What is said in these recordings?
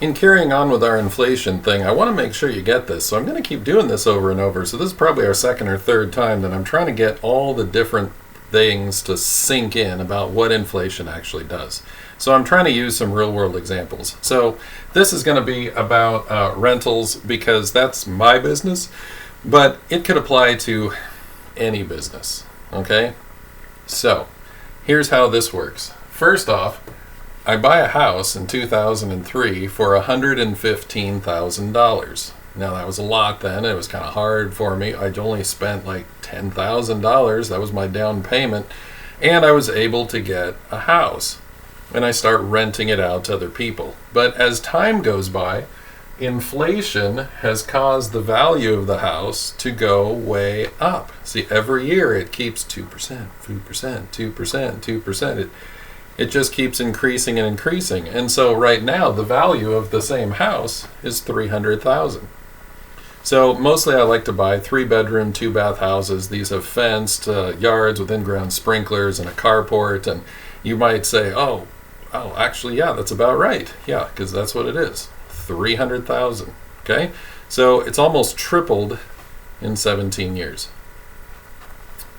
In carrying on with our inflation thing, I want to make sure you get this. So I'm going to keep doing this over and over. So this is probably our second or third time that I'm trying to get all the different things to sink in about what inflation actually does. So I'm trying to use some real world examples. So this is going to be about rentals because that's my business, but it could apply to any business. Okay? So here's how this works. First off, I buy a house in 2003 for $115,000. Now that was a lot then. It was kind of hard for me. I'd only spent like $10,000. That was my down payment. And I was able to get a house. And I start renting it out to other people. But as time goes by, inflation has caused the value of the house to go way up. See, every year it keeps 2%, 3%, 2%, 2%. It just keeps increasing and increasing. And so right now the value of the same house is $300,000. So mostly I like to buy 3-bedroom, 2-bath houses. These have fenced yards with in-ground sprinklers and a carport. And you might say, oh, actually, yeah, that's about right. Yeah, because that's what it is. $300,000. Okay? So it's almost tripled in 17 years.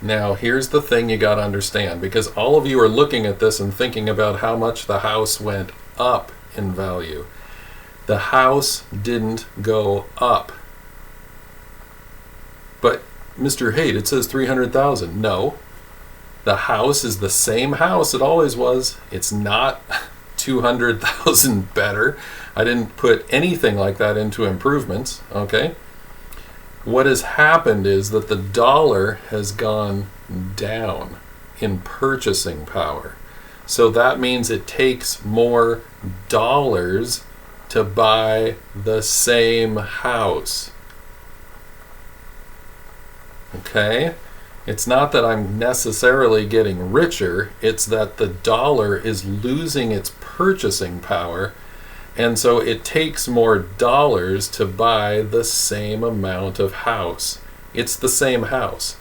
Now, here's the thing you got to understand, because all of you are looking at this and thinking about how much the house went up in value. The house didn't go up. But, Mr. Haight, it says $300,000. No. The house is the same house it always was. It's not $200,000 better. I didn't put anything like that into improvements, okay? What has happened is that the dollar has gone down in purchasing power. So that means it takes more dollars to buy the same house. Okay? It's not that I'm necessarily getting richer, it's that the dollar is losing its purchasing power. And so it takes more dollars to buy the same amount of house. It's the same house.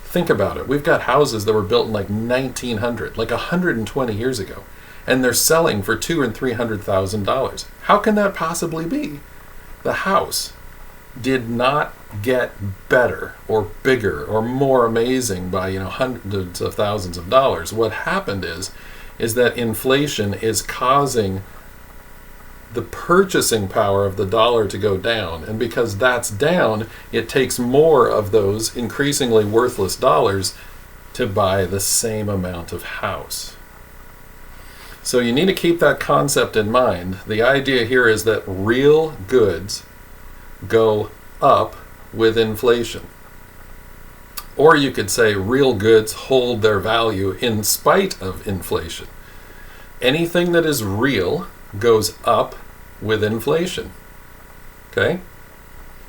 Think about it. We've got houses that were built in like 1900, like 120 years ago, and they're selling for $200,000 and $300,000. How can that possibly be? The house did not get better or bigger or more amazing by hundreds of thousands of dollars. What happened is that inflation is causing the purchasing power of the dollar to go down. And because that's down, it takes more of those increasingly worthless dollars to buy the same amount of house. So you need to keep that concept in mind. The idea here is that real goods go up with inflation. Or you could say real goods hold their value in spite of inflation. Anything that is real goes up with inflation. Okay?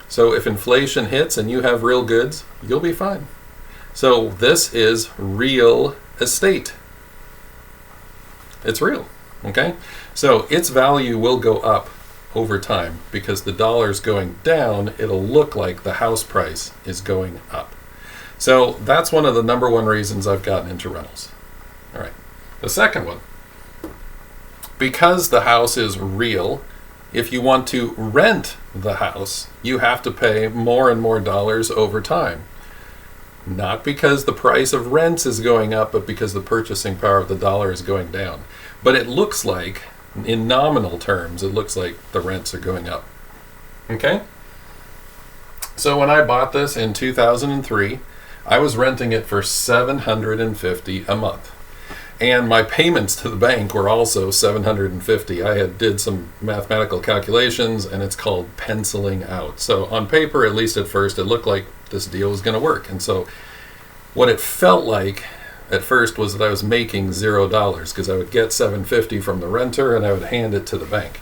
So if inflation hits and you have real goods, you'll be fine. So this is real estate. It's real. Okay? So its value will go up over time because the dollar's going down, it'll look like the house price is going up. So that's one of the number one reasons I've gotten into rentals. All right. The second one, because the house is real, if you want to rent the house, you have to pay more and more dollars over time. Not because the price of rents is going up, but because the purchasing power of the dollar is going down. But it looks like, in nominal terms, it looks like the rents are going up. Okay? So when I bought this in 2003, I was renting it for $750 a month. And my payments to the bank were also $750. I did some mathematical calculations, and it's called penciling out. So on paper, at least at first, it looked like this deal was going to work. And so what it felt like at first was that I was making $0 because I would get $750 from the renter and I would hand it to the bank.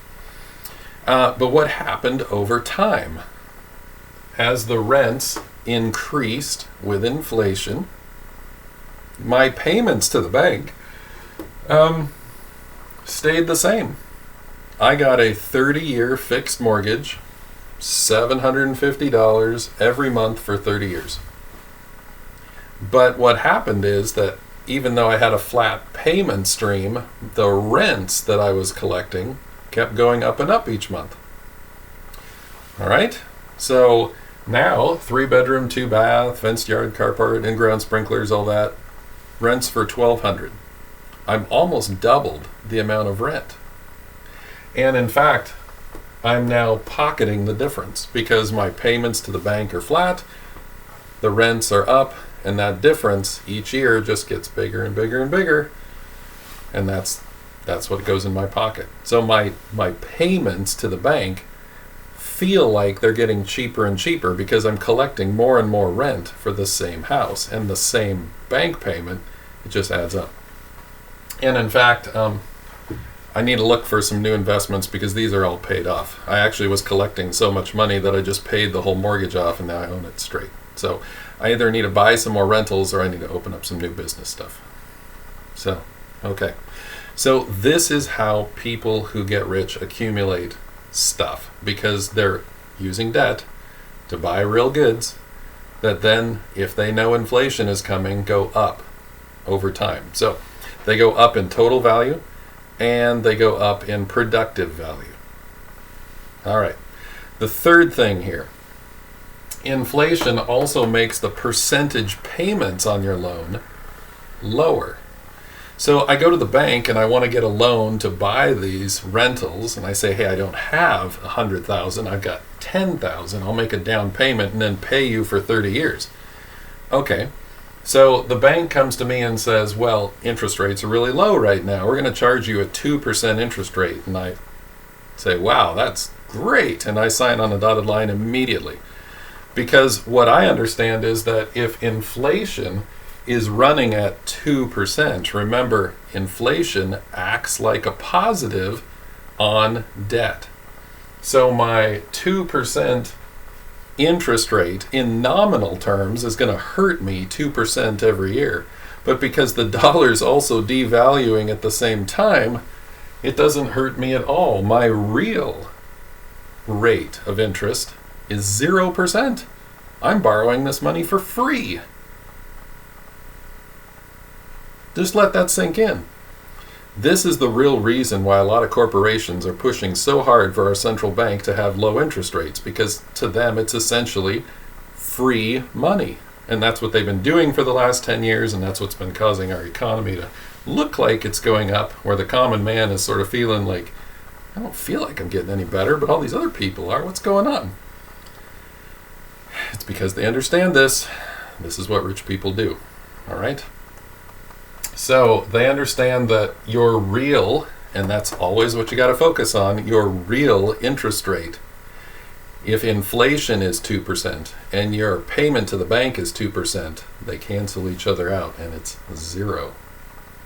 But what happened over time? As the rents increased with inflation, my payments to the bank stayed the same. I got a 30-year fixed mortgage, $750 every month for 30 years. But what happened is that even though I had a flat payment stream, the rents that I was collecting kept going up and up each month. All right? So now, 3-bedroom, 2-bath, fenced yard, carport, in-ground sprinklers, all that, rents for $1,200. I'm almost doubled the amount of rent. And in fact, I'm now pocketing the difference because my payments to the bank are flat, the rents are up, and that difference each year just gets bigger and bigger and bigger, and that's what goes in my pocket. So my payments to the bank feel like they're getting cheaper and cheaper because I'm collecting more and more rent for the same house, and the same bank payment, it just adds up. And in fact, I need to look for some new investments because these are all paid off. I actually was collecting so much money that I just paid the whole mortgage off, and now I own it straight. So I either need to buy some more rentals or I need to open up some new business stuff. So, okay. So this is how people who get rich accumulate stuff, because they're using debt to buy real goods that then, if they know inflation is coming, go up over time. So they go up in total value and they go up in productive value. All right. The third thing here, inflation also makes the percentage payments on your loan lower. So I go to the bank and I want to get a loan to buy these rentals, and I say, hey, I don't have $100,000, I've got $10,000. I'll make a down payment and then pay you for 30 years. Okay. So the bank comes to me and says, well, interest rates are really low right now. We're going to charge you a 2% interest rate. And I say, wow, that's great. And I sign on a dotted line immediately. Because what I understand is that if inflation is running at 2%, remember, inflation acts like a positive on debt. So my 2% interest rate in nominal terms is going to hurt me 2% every year. But because the dollar's also devaluing at the same time, it doesn't hurt me at all. My real rate of interest is 0%. I'm borrowing this money for free. Just let that sink in. This is the real reason why a lot of corporations are pushing so hard for our central bank to have low interest rates, because to them it's essentially free money. And that's what they've been doing for the last 10 years, and that's what's been causing our economy to look like it's going up, where the common man is sort of feeling like, I don't feel like I'm getting any better, but all these other people are. What's going on? It's because they understand this. This is what rich people do. All right? So they understand that your real, and that's always what you got to focus on, your real interest rate, if inflation is 2% and your payment to the bank is 2%, they cancel each other out and it's 0.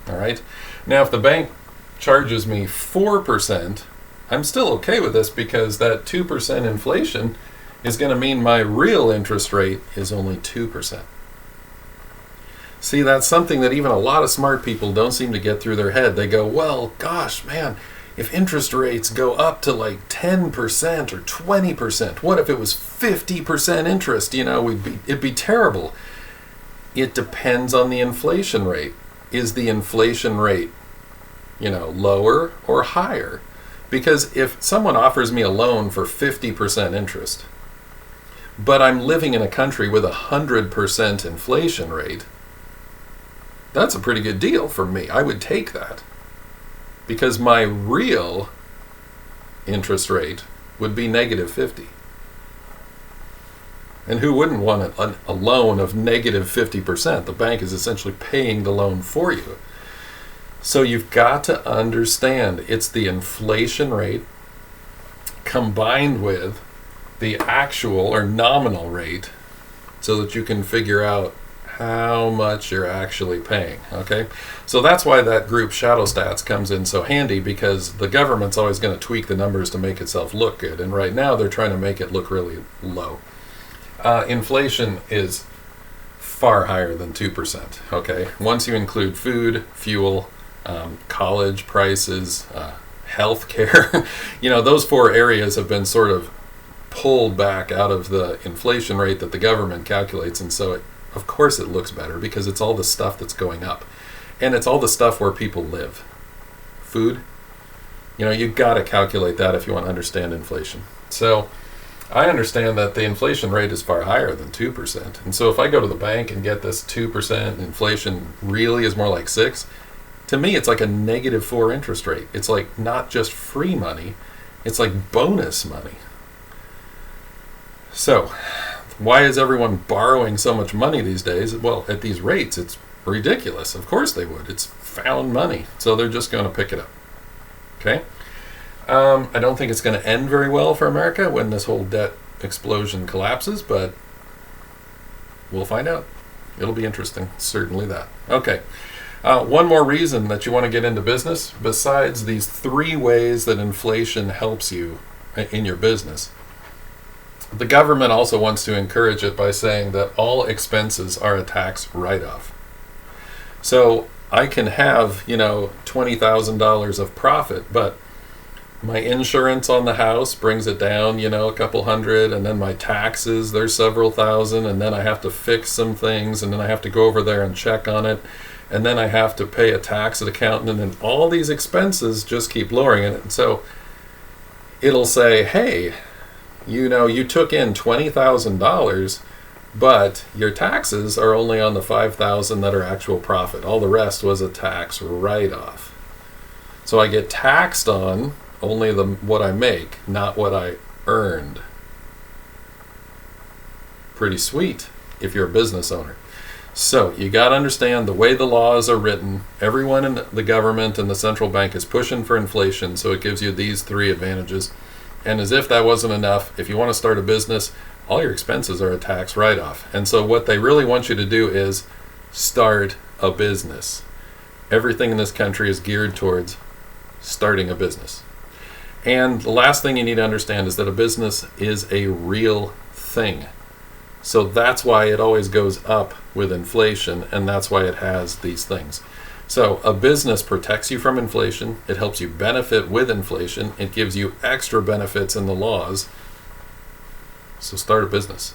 All right? Now, if the bank charges me 4%, I'm still okay with this because that 2% inflation is going to mean my real interest rate is only 2%. See, that's something that even a lot of smart people don't seem to get through their head. They go, well, gosh, man, if interest rates go up to like 10% or 20%, what if it was 50% interest? You know, it'd be terrible. It depends on the inflation rate. Is the inflation rate, lower or higher? Because if someone offers me a loan for 50% interest, but I'm living in a country with 100% inflation rate, that's a pretty good deal for me. I would take that. Because my real interest rate would be negative 50. And who wouldn't want a loan of negative 50%? The bank is essentially paying the loan for you. So you've got to understand it's the inflation rate combined with the actual or nominal rate so that you can figure out how much you're actually paying, okay? So that's why that group Shadow Stats comes in so handy, because the government's always going to tweak the numbers to make itself look good, and right now they're trying to make it look really low. Inflation is far higher than 2%, okay? Once you include food, fuel, college prices, health care, those 4 areas have been sort of pulled back out of the inflation rate that the government calculates, and so of course it looks better because it's all the stuff that's going up. And it's all the stuff where people live. Food, You got to calculate that if you want to understand inflation. So I understand that the inflation rate is far higher than 2%. And so if I go to the bank and get this 2%, inflation really is more like 6, to me it's like a -4 interest rate. It's like not just free money, it's like bonus money. So why is everyone borrowing so much money these days? Well, at these rates, it's ridiculous. Of course they would. It's found money. So they're just going to pick it up. Okay? I don't think it's going to end very well for America when this whole debt explosion collapses, but we'll find out. It'll be interesting. Certainly that. Okay. One more reason that you want to get into business, besides these 3 ways that inflation helps you in your business. The government also wants to encourage it by saying that all expenses are a tax write-off. So I can have, $20,000 of profit, but my insurance on the house brings it down, a couple hundred, and then my taxes, there's several thousand, and then I have to fix some things, and then I have to go over there and check on it, and then I have to pay a tax accountant, and then all these expenses just keep lowering it. And so it'll say, hey, you took in $20,000, but your taxes are only on the $5,000 that are actual profit. All the rest was a tax write-off. So I get taxed on only what I make, not what I earned. Pretty sweet if you're a business owner. So you got to understand the way the laws are written. Everyone in the government and the central bank is pushing for inflation, so it gives you these 3 advantages. And as if that wasn't enough, if you want to start a business, all your expenses are a tax write-off. And so what they really want you to do is start a business. Everything in this country is geared towards starting a business. And the last thing you need to understand is that a business is a real thing. So that's why it always goes up with inflation, and that's why it has these things. So a business protects you from inflation. It helps you benefit with inflation. It gives you extra benefits in the laws. So start a business.